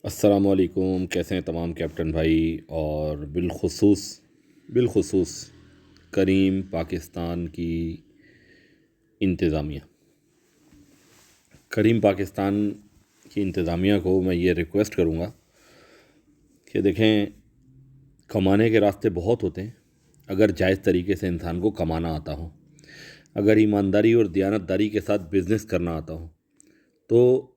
السلام علیکم، کیسے ہیں تمام کیپٹن بھائی؟ اور بالخصوص کریم پاکستان کی انتظامیہ کریم پاکستان کی انتظامیہ کو میں یہ ریکویسٹ کروں گا کہ دیکھیں، کمانے کے راستے بہت ہوتے ہیں اگر جائز طریقے سے انسان کو کمانا آتا ہو، اگر ایمانداری اور دیانتداری کے ساتھ بزنس کرنا آتا ہو تو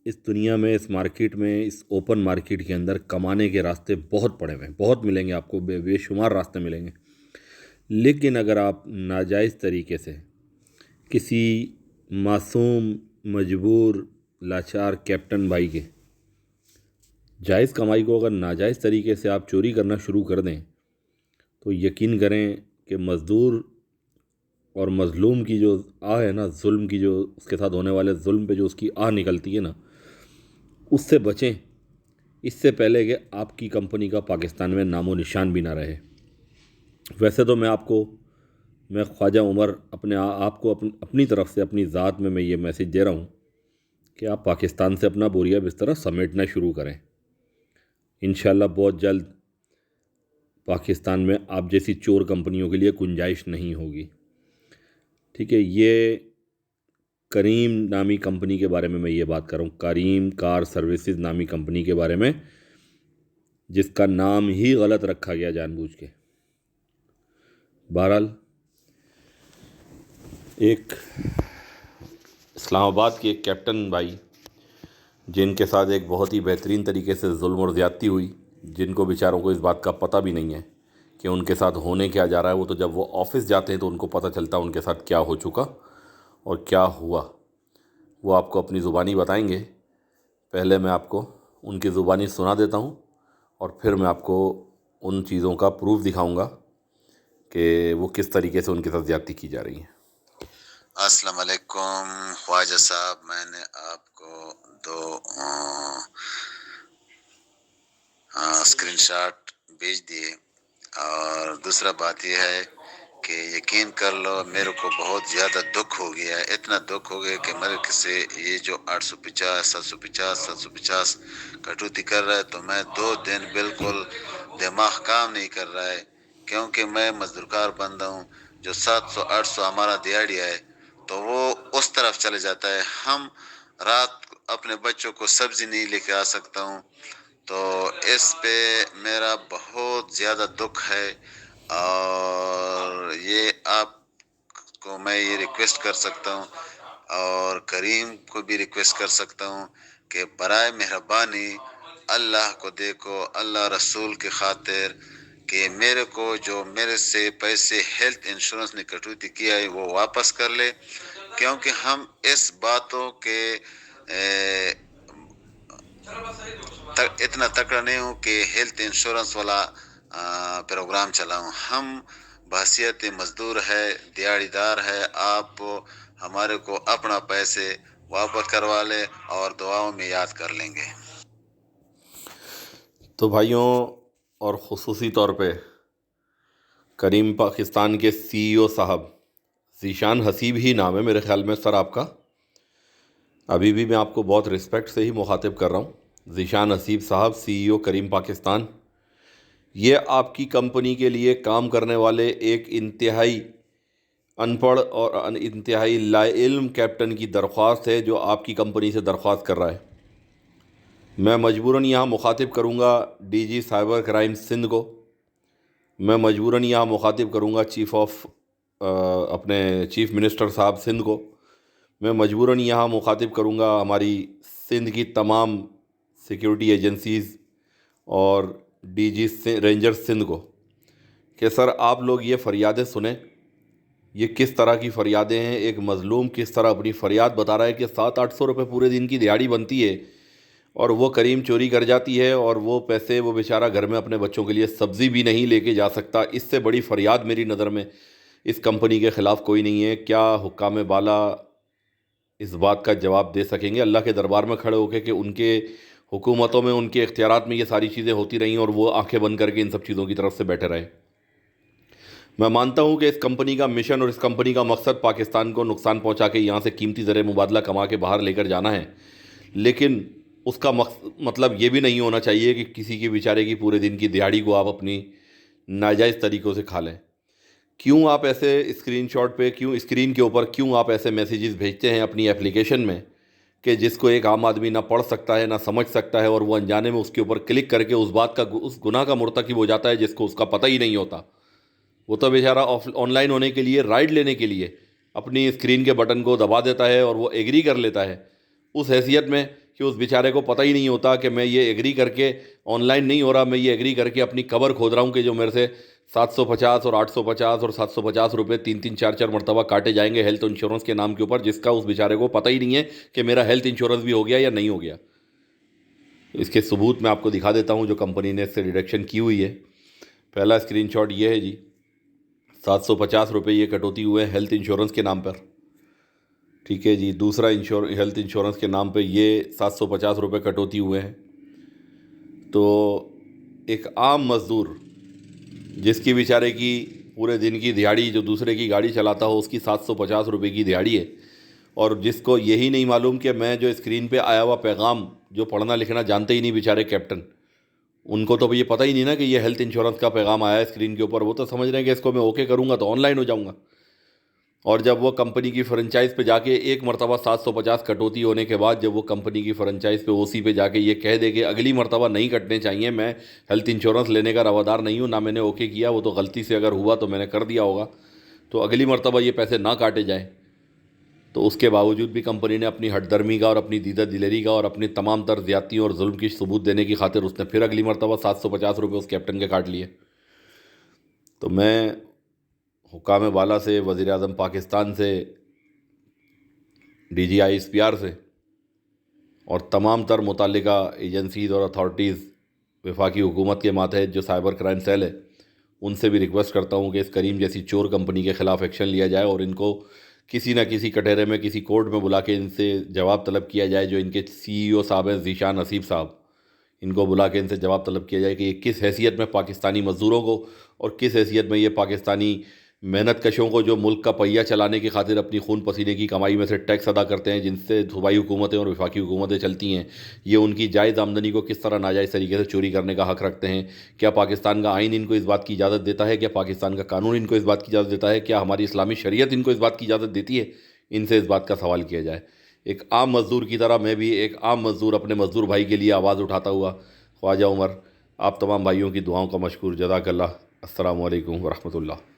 اس دنیا میں، اس مارکیٹ میں، اس اوپن مارکیٹ کے اندر کمانے کے راستے بہت پڑے ہوئے ہیں، بہت ملیں گے آپ کو، بے شمار راستے ملیں گے۔ لیکن اگر آپ ناجائز طریقے سے کسی معصوم، مجبور، لاچار کیپٹن بھائی کے جائز کمائی کو اگر ناجائز طریقے سے آپ چوری کرنا شروع کر دیں تو یقین کریں کہ مزدور اور مظلوم کی جو آہ ہے نا، ظلم کی، جو اس کے ساتھ ہونے والے ظلم پہ جو اس کی آہ نکلتی ہے نا، اس سے بچیں، اس سے پہلے کہ آپ کی کمپنی کا پاکستان میں نام و نشان بھی نہ رہے۔ ویسے تو میں خواجہ عمر اپنے آپ کو اپنی طرف سے، اپنی ذات میں یہ میسج دے رہا ہوں کہ آپ پاکستان سے اپنا بوریا بستر سمیٹنا شروع کریں۔ انشاءاللہ بہت جلد پاکستان میں آپ جیسی چور کمپنیوں کے لیے گنجائش نہیں ہوگی۔ ٹھیک ہے، یہ کریم نامی کمپنی کے بارے میں یہ بات کر رہا ہوں، کریم کار سروسز نامی کمپنی کے بارے میں، جس کا نام ہی غلط رکھا گیا جان بوجھ کے۔ بہرحال، ایک اسلام آباد کے ایک کیپٹن بھائی، جن کے ساتھ ایک بہت ہی بہترین طریقے سے ظلم اور زیادتی ہوئی، جن کو بیچاروں کو اس بات کا پتہ بھی نہیں ہے کہ ان کے ساتھ ہونے کیا جا رہا ہے، وہ تو جب وہ آفس جاتے ہیں تو ان کو پتہ چلتا ہے ان کے ساتھ کیا ہو چکا اور کیا ہوا۔ وہ آپ کو اپنی زبانی بتائیں گے۔ پہلے میں آپ کو ان کی زبانی سنا دیتا ہوں اور پھر میں آپ کو ان چیزوں کا پروف دکھاؤں گا کہ وہ کس طریقے سے ان کے ساتھ زیادتی کی جا رہی ہے۔ السلام علیکم خواجہ صاحب، میں نے آپ کو دو اسکرین شاٹ بھیج دیے، اور دوسرا بات یہ ہے کہ یقین کر لو میرے کو بہت زیادہ دکھ ہو گیا ہے، اتنا دکھ ہو گیا کہ میرے سے یہ جو 850 750 کٹوتی کر رہا ہے تو میں 2 دن بالکل دماغ کام نہیں کر رہا ہے، کیونکہ میں مزدور کار بندہ ہوں۔ جو 700 800 ہمارا دیہڑیا ہے تو وہ اس طرف چلے جاتا ہے، ہم رات اپنے بچوں کو سبزی نہیں لے کے آ سکتا ہوں، تو اس پہ میرا بہت زیادہ دکھ ہے۔ اور یہ آپ کو میں یہ ریکویسٹ کر سکتا ہوں، اور کریم کو بھی ریکویسٹ کر سکتا ہوں کہ برائے مہربانی اللہ کو دیکھو، اللہ رسول کی خاطر، کہ میرے کو جو میرے سے پیسے ہیلتھ انشورنس نے کٹوتی کیا ہے وہ واپس کر لے، کیونکہ ہم اس باتوں کے اتنا تکڑا نہیں ہوں کہ ہیلتھ انشورنس والا پروگرام چلاؤں۔ ہم بحثیت مزدور ہے، دیہڑی دار ہے، آپ ہمارے کو اپنا پیسے واپس کروا لے اور دعاؤں میں یاد کر لیں گے۔ تو بھائیوں، اور خصوصی طور پہ کریم پاکستان کے سی ای او صاحب، ذیشان حسیب ہی نام ہے میرے خیال میں سر آپ کا، ابھی بھی میں آپ کو بہت رسپیکٹ سے ہی مخاطب کر رہا ہوں۔ ذیشان حسیب صاحب، سی ای او کریم پاکستان، یہ آپ کی کمپنی کے لیے کام کرنے والے ایک انتہائی ان پڑھ اور انتہائی لا علم کیپٹن کی درخواست ہے، جو آپ کی کمپنی سے درخواست کر رہا ہے۔ میں مجبوراً یہاں مخاطب کروں گا D G cyber crime Sindh کو، میں مجبوراً یہاں مخاطب کروں گا اپنے چیف منسٹر صاحب سندھ کو، میں مجبوراً یہاں مخاطب کروں گا ہماری سندھ کی تمام سیکیورٹی ایجنسیز اور ڈی جی رینجر سندھ کو، کہ سر آپ لوگ یہ فریادیں سنیں، یہ کس طرح کی فریادیں ہیں۔ ایک مظلوم کس طرح اپنی فریاد بتا رہا ہے کہ 700-800 روپے پورے دن کی دیہڑی بنتی ہے اور وہ کریم چوری کر جاتی ہے، اور وہ پیسے وہ بیچارہ گھر میں اپنے بچوں کے لیے سبزی بھی نہیں لے کے جا سکتا۔ اس سے بڑی فریاد میری نظر میں اس کمپنی کے خلاف کوئی نہیں ہے۔ کیا حکام بالا اس بات کا جواب دے سکیں گے اللہ کے دربار میں کھڑے ہو کے کہ ان کے حکومتوں میں، ان کے اختیارات میں یہ ساری چیزیں ہوتی رہیں اور وہ آنکھیں بند کر کے ان سب چیزوں کی طرف سے بیٹھے رہے؟ میں مانتا ہوں کہ اس کمپنی کا مشن اور اس کمپنی کا مقصد پاکستان کو نقصان پہنچا کے یہاں سے قیمتی زر مبادلہ کما کے باہر لے کر جانا ہے، لیکن اس کا مطلب یہ بھی نہیں ہونا چاہیے کہ کسی کی بیچارے کی پورے دن کی دیہاڑی کو آپ اپنی ناجائز طریقوں سے کھا لیں۔ کیوں آپ ایسے اسکرین شاٹ پہ، کیوں اسکرین کے اوپر کیوں آپ ایسے میسیجز بھیجتے ہیں اپنی اپلیکیشن میں کہ جس کو ایک عام آدمی نہ پڑھ سکتا ہے نہ سمجھ سکتا ہے، اور وہ انجانے میں اس کے اوپر کلک کر کے اس بات کا، اس گناہ کا مرتکب ہو جاتا ہے جس کو اس کا پتہ ہی نہیں ہوتا۔ وہ تو بیچارہ آن لائن ہونے کے لیے، رائڈ لینے کے لیے اپنی اسکرین کے بٹن کو دبا دیتا ہے اور وہ ایگری کر لیتا ہے، اس حیثیت میں کہ اس بیچارے کو پتہ ہی نہیں ہوتا کہ میں یہ ایگری کر کے آن لائن نہیں ہو رہا، میں یہ ایگری کر کے اپنی قبر کھود رہا ہوں کہ جو میرے سے 750 اور 850 اور 750 روپے 3 4 مرتبہ کاٹے جائیں گے ہیلتھ انشورنس کے نام کے اوپر، جس کا اس بیچارے کو پتہ ہی نہیں ہے کہ میرا ہیلتھ انشورنس بھی ہو گیا یا نہیں ہو گیا۔ اس کے ثبوت میں آپ کو دکھا دیتا ہوں جو کمپنی نے اس سے ڈیڈکشن کی ہوئی ہے۔ پہلا اسکرین شاٹ یہ ہے جی، 750 روپے یہ کٹوتی ہوئے ہیں ہیلتھ انشورنس کے نام پر، ٹھیک ہے جی۔ دوسرا ہیلتھ انشورنس کے نام پہ یہ 750 روپے کٹوتی ہوئے ہیں۔ تو ایک عام مزدور جس کی بیچارے کی پورے دن کی دیہاڑی، جو دوسرے کی گاڑی چلاتا ہو، اس کی 750 روپے کی دیہاڑی ہے، اور جس کو یہی نہیں معلوم کہ میں جو اسکرین پہ آیا ہوا پیغام، جو پڑھنا لکھنا جانتے ہی نہیں بیچارے کیپٹن، ان کو تو یہ پتہ ہی نہیں نا کہ یہ ہیلتھ انشورنس کا پیغام آیا ہے اسکرین کے اوپر۔ وہ تو سمجھ رہے ہیں کہ اس کو میں اوکے کروں گا تو آن لائن ہو جاؤں گا، اور جب وہ کمپنی کی فرنچائز پہ جا کے ایک مرتبہ 750 کٹوتی ہونے کے بعد جب وہ کمپنی کی فرنچائز پہ اوسی پہ جا کے یہ کہہ دے کہ اگلی مرتبہ نہیں کٹنے چاہیے، میں ہیلتھ انشورنس لینے کا روادار نہیں ہوں، نہ میں نے اوکے کیا، وہ تو غلطی سے اگر ہوا تو میں نے کر دیا ہوگا، تو اگلی مرتبہ یہ پیسے نہ کاٹے جائیں، تو اس کے باوجود بھی کمپنی نے اپنی ہٹ درمی کا اور اپنی دیدہ دلیری کا اور اپنی تمام تر زیادتیوں اور ظلم کی ثبوت دینے کی خاطر اس نے پھر اگلی مرتبہ 750 روپے اس کیپٹن کے کاٹ لیے۔ تو میں حکام بالا سے، وزیر اعظم پاکستان سے، D G I S P R سے، اور تمام تر متعلقہ ایجنسیز اور اتھارٹیز وفاقی حکومت کے ماتحت جو سائبر کرائم سیل ہے، ان سے بھی ریکویسٹ کرتا ہوں کہ اس کریم جیسی چور کمپنی کے خلاف ایکشن لیا جائے، اور ان کو کسی نہ کسی کٹہرے میں، کسی کورٹ میں بلا کے ان سے جواب طلب کیا جائے۔ جو ان کے سی ای او صاحب ہیں ذیشان حسیب صاحب، ان کو بلا کے ان سے جواب طلب کیا جائے کہ یہ کس حیثیت میں پاکستانی مزدوروں کو اور کس حیثیت میں یہ پاکستانی محنت کشوں کو، جو ملک کا پہیہ چلانے کی خاطر اپنی خون پسینے کی کمائی میں سے ٹیکس ادا کرتے ہیں، جن سے صوبائی حکومتیں اور وفاقی حکومتیں چلتی ہیں، یہ ان کی جائز آمدنی کو کس طرح ناجائز طریقے سے چوری کرنے کا حق رکھتے ہیں۔ کیا پاکستان کا آئین ان کو اس بات کی اجازت دیتا ہے؟ کیا پاکستان کا قانون ان کو اس بات کی اجازت دیتا ہے؟ کیا ہماری اسلامی شریعت ان کو اس بات کی اجازت دیتی ہے؟ ان سے اس بات کا سوال کیا جائے۔ ایک عام مزدور کی طرح میں بھی ایک عام مزدور اپنے مزدور بھائی کے لیے آواز اٹھاتا ہوا خواجہ عمر، آپ تمام بھائیوں کی دعاؤں کا مشکور، جزاک اللہ۔ السلام علیکم ورحمۃ اللہ۔